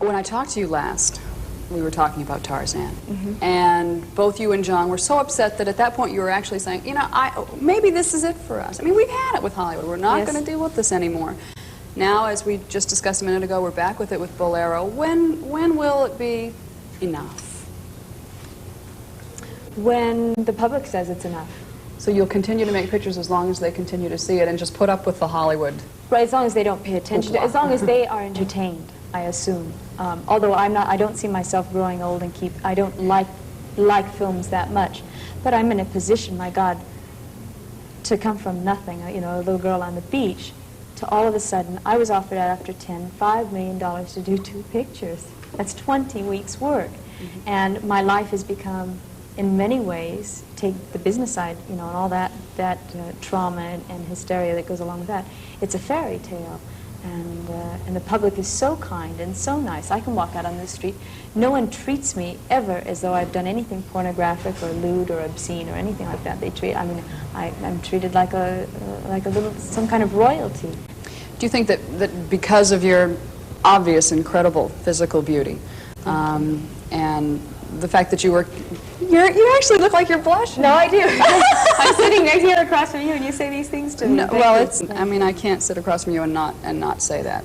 When I talked to you last, we were talking about Tarzan. Mm-hmm. And both you and John were so upset that at that point you were actually saying, you know, maybe this is it for us. I mean, we've had it with Hollywood. We're not Yes. going to deal with this anymore. Now, as we just discussed a minute ago, we're back with it with Bolero. When will it be enough? When the public says it's enough. So you'll continue to make pictures as long as they continue to see it and just put up with the Hollywood. Right, as long as they don't pay attention, as long as they are entertained, I assume. Although I don't see myself growing old and I don't like films that much. But I'm in a position, my God, to come from nothing, you know, a little girl on the beach, to all of a sudden, I was offered out after 10, $5 million to do 2 pictures. That's 20 weeks' work. Mm-hmm. And my life has become, in many ways, take the business side, you know, and all that trauma and hysteria that goes along with that. It's a fairy tale, and the public is so kind and so nice. I can walk out on the street. No one treats me ever as though I've done anything pornographic or lewd or obscene or anything like that. I'm treated like some kind of royalty. Do you think that because of your obvious, incredible physical beauty, and the fact that you actually look like you're blushing. No, I do. I'm sitting right here across from you, and you say these things to me. No, well, I mean, I can't sit across from you and not say that.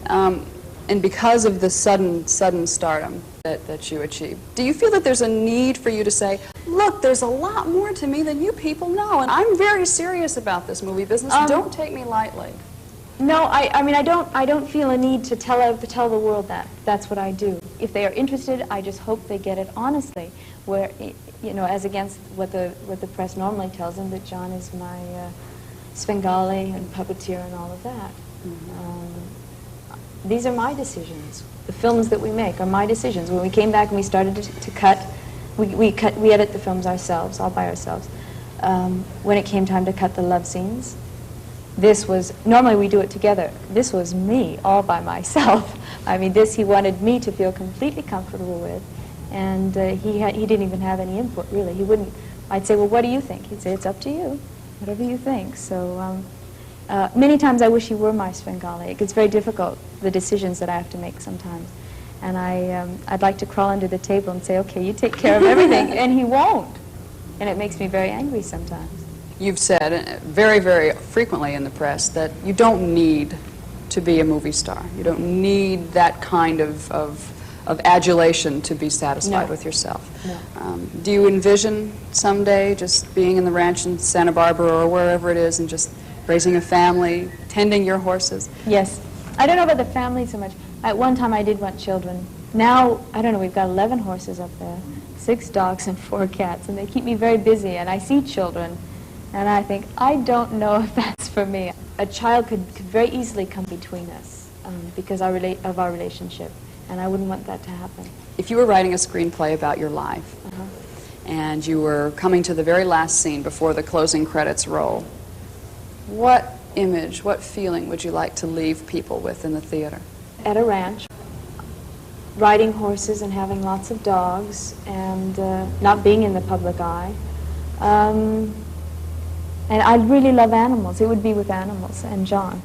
And because of the sudden stardom that you achieved, do you feel that there's a need for you to say, look, there's a lot more to me than you people know, and I'm very serious about this movie business. Don't take me lightly. No, I mean, I don't feel a need to tell the world that. That's what I do. If they are interested, I just hope they get it honestly. Where, you know, as against what the press normally tells them, that John is my Svengali and puppeteer and all of that. Mm-hmm. These are my decisions. The films that we make are my decisions. When we came back and we started to cut, we edit the films ourselves, all by ourselves. When it came time to cut the love scenes, this was, normally we do it together. This was me, all by myself. I mean, this he wanted me to feel completely comfortable with, and he didn't even have any input, really. He wouldn't, I'd say, well, what do you think? He'd say, it's up to you, whatever you think. So many times I wish he were my Svengali. It gets very difficult, the decisions that I have to make sometimes. And I'd like to crawl under the table and say, okay, you take care of everything, and he won't. And it makes me very angry sometimes. You've said very, very frequently in the press that you don't need to be a movie star. You don't need that kind of adulation to be satisfied with yourself. No. Do you envision someday just being in the ranch in Santa Barbara or wherever it is and just raising a family, tending your horses? Yes. I don't know about the family so much. At one time I did want children. Now, I don't know, we've got 11 horses up there, 6 dogs and 4 cats, and they keep me very busy, and I see children. And I think, I don't know if that's for me. A child could very easily come between us because of our relationship, and I wouldn't want that to happen. If you were writing a screenplay about your life, and you were coming to the very last scene before the closing credits roll, what image, what feeling would you like to leave people with in the theater? At a ranch, riding horses and having lots of dogs, and not being in the public eye. And I really love animals. It would be with animals and John.